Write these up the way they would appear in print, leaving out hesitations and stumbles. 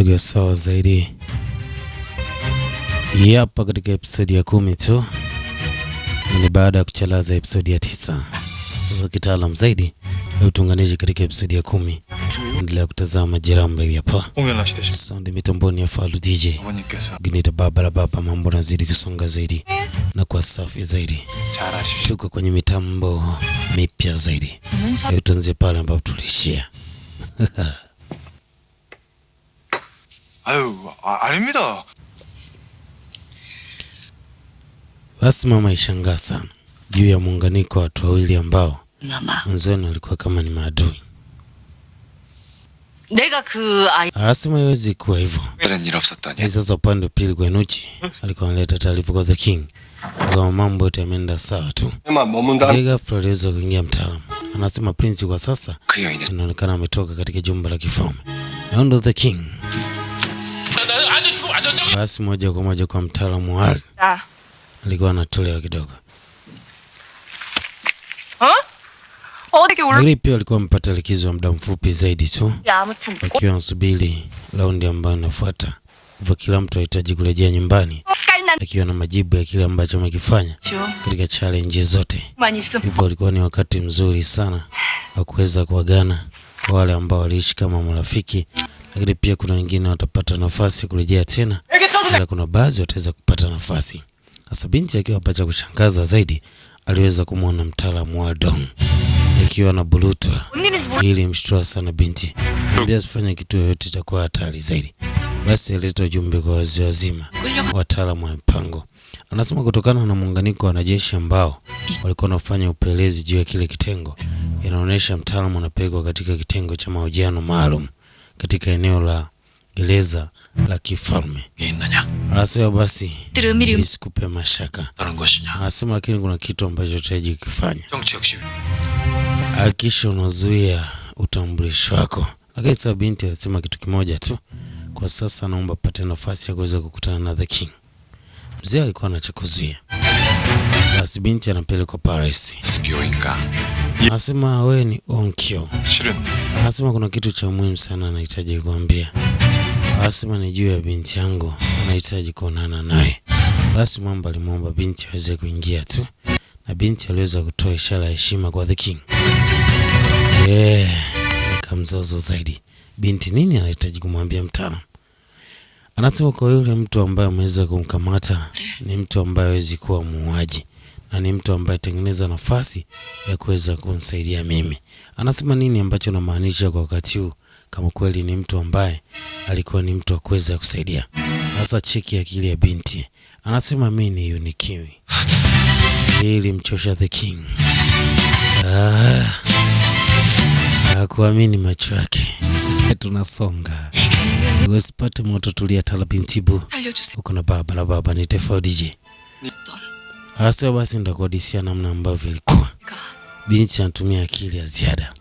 Piga sawa zaidi. Hapa katika episodi ya 10 tu. Ni baada ya kuchalaza episodi ya 9. Sasa kitaalam zaidi tuunganishe katika episodi ya 10. Endelea kutazama Jiramba hapa. Sound mitamboni ya Falu DJ. Ginita baba la baba, mambo nazidi kusonga zaidi na kwa safi zaidi. Tuko kwenye mitambo mipya zaidi. Tuanze pale ambapo tulishia. 아유, 아닙니다. Basi mama ishangaa sana juu ya muunganiko wa watu wawili ambao mwanzoni walikuwa kama ni maadui. Anasema haiwezi kuwa hivyo. Sasa upande wa pili kwa Nuchi alikuwa analeta taarifa kwa The King kama mambo yote yameenda sawa tu. Ghafla aliweza kuingia mtaalamu. Anasema Prince kwa sasa inaonekana ametoka katika jumba la kifalme. Na ndo The King. Basi moja kwa moja kwa mtaalamu wa hali. Alikuwa anatolewa kidogo. Lakini pia alikuwa amepata likizo ya muda mfupi zaidi tu. Wakiwa nasubiri raundi ambayo inafuata. Hivyo kila mtu anahitaji kurejea nyumbani akiwa na majibu ya kile ambacho amekifanya katika challenge zote. Hivyo alikuwa ni wakati mzuri sana wa kuweza kuagana kwa wale ambao waliishi kama marafiki. Lakini pia kuna wengine watapata nafasi kurejea tena. Ila kuna baadhi wataweza kupata nafasi. Sasa binti akiwa hapa cha kushangaza zaidi aliweza kumuona mtaalamu wa Dong akiwa na bulutwa. Ili mshtua sana binti. Anambia asifanye kitu yoyote itakuwa hatari zaidi. Basi alileta ujumbe kwa wazee wazima, wataalamu wa mpango. Anasema kutokana na muunganiko wa wanajeshi ambao walikuwa wanafanya upelelezi juu ya kile kitengo, inaonyesha mtaalamu anapelekwa katika kitengo cha mahojiano maalum katika eneo la gereza la kifalme. Anasema basi isikupe mashaka. Anasema lakini kuna kitu ambacho tutaji kufanya. Hakikisha unazuia utambulisho wako. Lakini sasa binti alisema kitu kimoja tu. Kwa sasa naomba pate nafasi ya kuweza kukutana na The King. Mzee alikuwa anachokuzuia. Basi binti anapelekwa Paris. Anasema wewe ni Onkyo. Anasema kuna kitu cha muhimu sana anahitaji kuambia. Anasema ni juu ya binti yangu, anahitaji kuonana naye. Basi mwamba alimwomba binti aweze kuingia tu. Na binti aliweza kutoa ishara ya heshima kwa The King. Nikamzozo zaidi. Binti nini anahitaji kumwambia mtaalamu? Anasema kwa yule mtu ambaye ameweza kumkamata ni mtu ambaye hawezi kuwa muuaji na ni mtu ambaye tengeneza nafasi ya kuweza kunisaidia mimi. Anasema nini ambacho namaanisha kwa wakati huu kama kweli ni mtu ambaye alikuwa ni mtu wa kuweza kusaidia. Sasa cheki akili ya binti. Anasema mimi ni Unikiwi. Ili mchosha The King. Hakuamini macho yake. Tunasonga. Usipate moto, tulia talabintibu. Uko na baba la baba ni Tefao DJ. Anasema basi nitakuhadithia namna ambavyo ilikuwa. Binti anatumia akili ya ziada.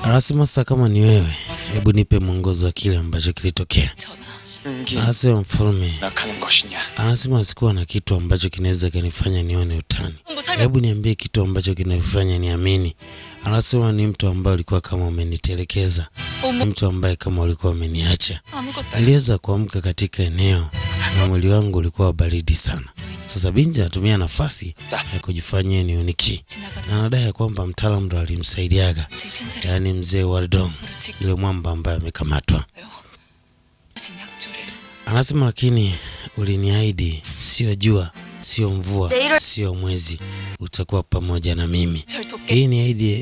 Anasema sasa kama ni wewe, hebu nipe mwongozo wa kile ambacho kilitokea. Anasema mfalme. Anasema sikuwa na kitu ambacho kinaweza kanifanya nione utani. Hebu niambie kitu ambacho kinafanya niamini. Anasema ni mtu ambaye alikuwa kama umenitelekeza. Ni mtu ambaye kama ulikuwa umeniacha. Niliweza kuamka katika eneo na mwili wangu ulikuwa baridi sana. Sasa binti anatumia nafasi ya kujifanyia ni uniki. Na anadai kwamba mtaalamu ndo alimsaidiaga. Yaani mzee wa Dong, yule mwamba ambaye amekamatwa. Anasema lakini uliniahidi sio jua, sio mvua, sio mwezi, utakuwa pamoja na mimi. Hii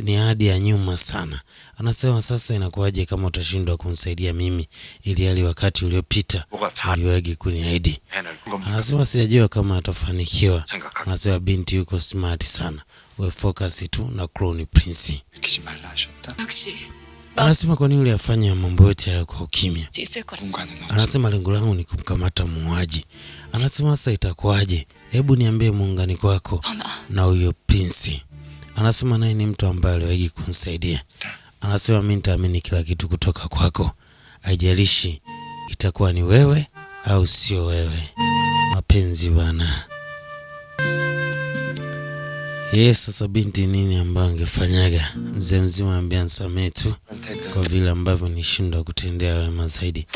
ni ahadi ya nyuma sana. Anasema sasa inakuwaje kama utashindwa kunisaidia mimi ili hali wakati uliopita uliwahi kuniahidi. Anasema sijajua kama atafanikiwa. Anasema binti yuko smart sana. Wewe focus tu na Crown Prince. Anasema kwa nini uliyafanya mambo yote haya kwa ukimya? Anasema lengo langu ni kumkamata muuaji. Anasema sasa itakuwaje? Hebu niambie muunganiko wako na huyo Prince. Anasema naye ni mtu ambaye aliwahi kunisaidia. Anasema mimi nitaamini kila kitu kutoka kwako. Haijalishi itakuwa ni wewe au sio wewe. Mapenzi bana. Yes, sasa binti nini ambayo angefanyaga? Mzee mzima ambia nisamehe tu kwa vile ambavyo nishindwa kutendea wema zaidi.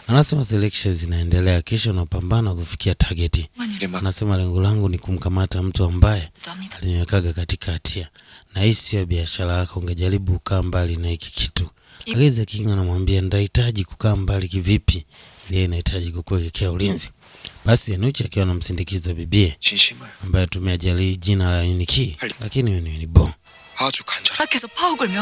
Anasema selection zinaendelea, kesho napambana kufikia target. Anasema lengo langu ni kumkamata mtu ambaye aliniwekaga katika hatia. Na hii sio biashara yako, ungejaribu kukaa mbali na hiki kitu. Agiza King anamwambia ndahitaji kukaa mbali kivipi? Yeye anahitaji kukuwekea ulinzi. Basi Anuchi akiwa anamsindikiza bibie ambaye tumeajali jina la Uniki, lakini Unibo.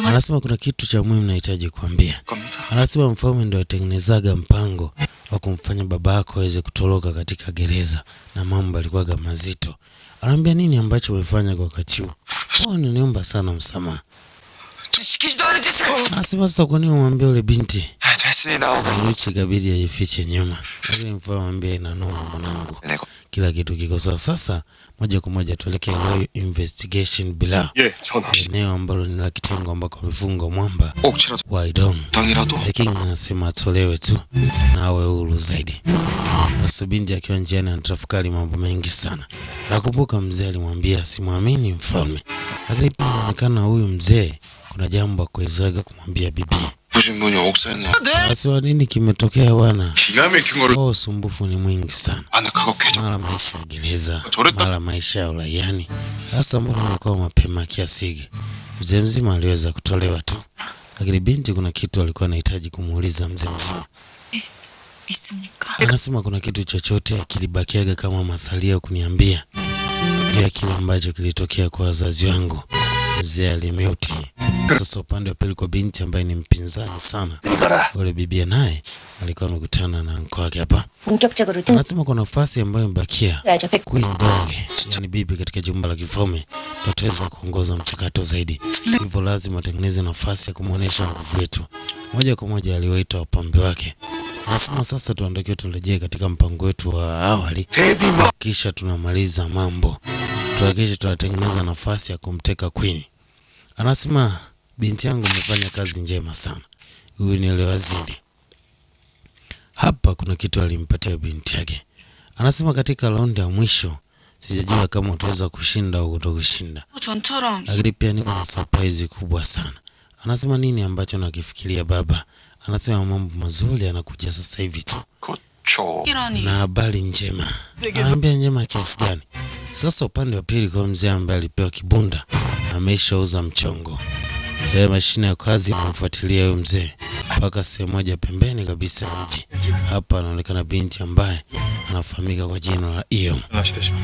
Anasema kuna kitu cha muhimu nahitaji kuambia. Anasema mfalme ndio atengenezaga mpango wa kumfanya babako aweze kutoroka katika gereza na mambo alikuwa mazito. Anambia nini ambacho umefanya kwa wakati huu? Niomba sana msamaha. Anasema sasa kwa nini umwambia yule binti? Anuchi kabidi ajifiche nyuma. Lakini mfalme anambia ina noma mwanangu. Kila kitu kiko sawa. Sasa moja kwa moja tuelekea Law Investigation bila. Eneo ambalo ni la kitengo ambako amefungwa mwamba Waidong. The King anasema atolewe tu na awe huru zaidi. Sasa binti akiwa njiani anatafakari mambo mengi sana. Nakumbuka mzee alimwambia simwamini mfalme. Lakini pia inaonekana huyu mzee kuna jambo akuwezaga kumwambia bibi. Asiwa nini kimetokea bwana? Usumbufu ni mwingi sana. Mara maisha ya gereza, mara maisha ya uraiani. Sasa mbona umekuwa mapema kiasi hiki? Mzee mzima aliweza kutolewa tu. Lakini binti kuna kitu alikuwa anahitaji kumuuliza mzee mzima. Anasema kuna kitu chochote kilibakiaga kama masalia kuniambia ya kile ambacho kilitokea kwa wazazi wangu. Mzee alimeuti. Sasa upande wa pili kwa binti ambaye ni mpinzani sana, yule bibi naye alikuwa amekutana na mko wake hapa. Anasema kuna nafasi ambayo imebakia kuindoge, yani bibi katika jumba la kifalme ndio ataweza kuongoza mchakato zaidi. Hivyo lazima atengeneze nafasi ya kumuonesha nguvu yetu. Moja kwa moja aliwaita wapambe wake. Anasema sasa tuandoke turejee katika mpango wetu wa awali. Kisha tunamaliza mambo. Tuhakikishe tunatengeneza nafasi ya kumteka Queen. Anasema binti yangu umefanya kazi njema sana. Huyu ni yule waziri. Hapa kuna kitu alimpatia binti yake. Anasema katika raundi ya mwisho sijajua kama utaweza kushinda au kutokushinda. Lakini pia niko na surprise kubwa sana. Anasema nini ambacho nakifikiria baba? Anasema mambo mazuri yanakuja sasa hivi tu. Na habari njema. Anaambia njema kiasi gani? Sasa upande wa pili kwa mzee ambaye alipewa kibunda ameshauza mchongo. Ile mashine ya kazi inamfuatilia huyo mzee mpaka sehemu moja pembeni kabisa ya mji. Hapa anaonekana binti ambaye anafahamika kwa jina la Iyo,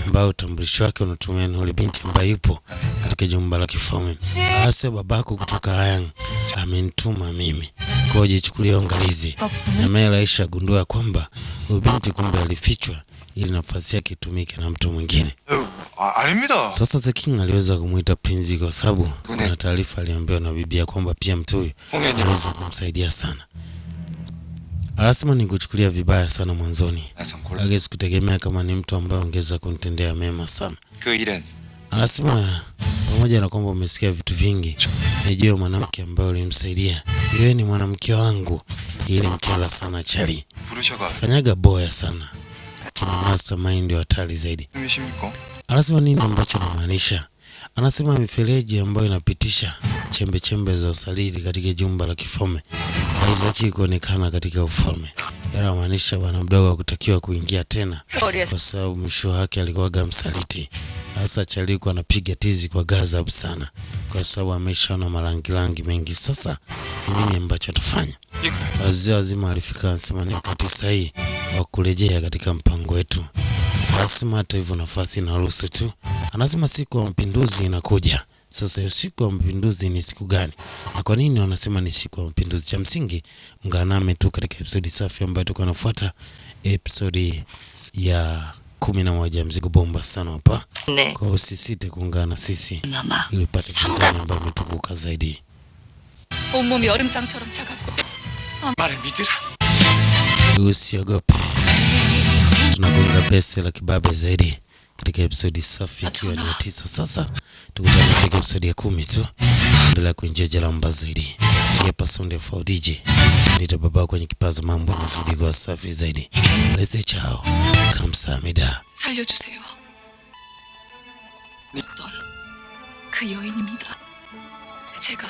ambaye utambulisho wake unatumia na yule binti ambaye yupo katika jumba la kifalme. Asa babako kutoka Hayang amenituma mimi kwa ujichukulia angalizi. Nyamela Aisha gundua kwamba huyo binti kumbe alifichwa ili nafasi yake itumike na mtu mwingine. Sasa The King aliweza kumuita Prince kwa sababu kuna taarifa aliambiwa na bibi kwamba pia mtu huyu aliweza kumsaidia sana. Anasema nikuchukulia vibaya sana mwanzoni. Lakini sikutegemea kama ni mtu ambaye ongeza kunitendea mema sana. Anasema pamoja na kwamba umesikia vitu vingi, najua mwanamke ambaye ulimsaidia. Yeye ni mwanamke wangu. Ile mkela sana chali. Fanyaga boya sana. Lakini mastermind ndio hatari zaidi. Anasema nini ambacho anamaanisha? Anasema mifereji ambayo inapitisha chembe chembe za usalidi katika jumba la kifalme haitaki kuonekana katika ufalme. Yanamaanisha bwana mdogo kutakiwa kuingia tena kwa sababu mwisho wake alikuwa msaliti. Sasa Chaliko anapiga tizi kwa ghadhabu sana kwa sababu ameshaona marangi mengi. Sasa nini ambacho atafanya? Wazee wazima alifika anasema ni wakati sahihi wa kurejea katika mpango wetu. Anasema hata hivyo nafasi inaruhusu tu. Anasema siku ya mapinduzi inakuja. Sasa hiyo siku ya mapinduzi ni siku gani? Na kwa nini wanasema ni siku ya mapinduzi? Cha msingi ungana nami tu katika episode safi ambayo tuko nafuata, episode ya 11 mzigo bomba sana hapa. Kwa usisite kuungana na sisi ili upate content ambayo imetukuka zaidi. 온몸이 얼음장처럼 차갑고 말을 믿으라. Usiogope. Tunagonga bese la kibabe zaidi katika episode safi ikiwa ni 9 sasa. Tukutane katika episode ya 10 tu. Endelea kuenjoy jalamba zaidi. Hapa Sunday for DJ. Nita baba kwenye kipaza mambo na zidi kwa safi zaidi. Let's say ciao. 감사합니다. 살려주세요. 넌 그 여인입니다. 제가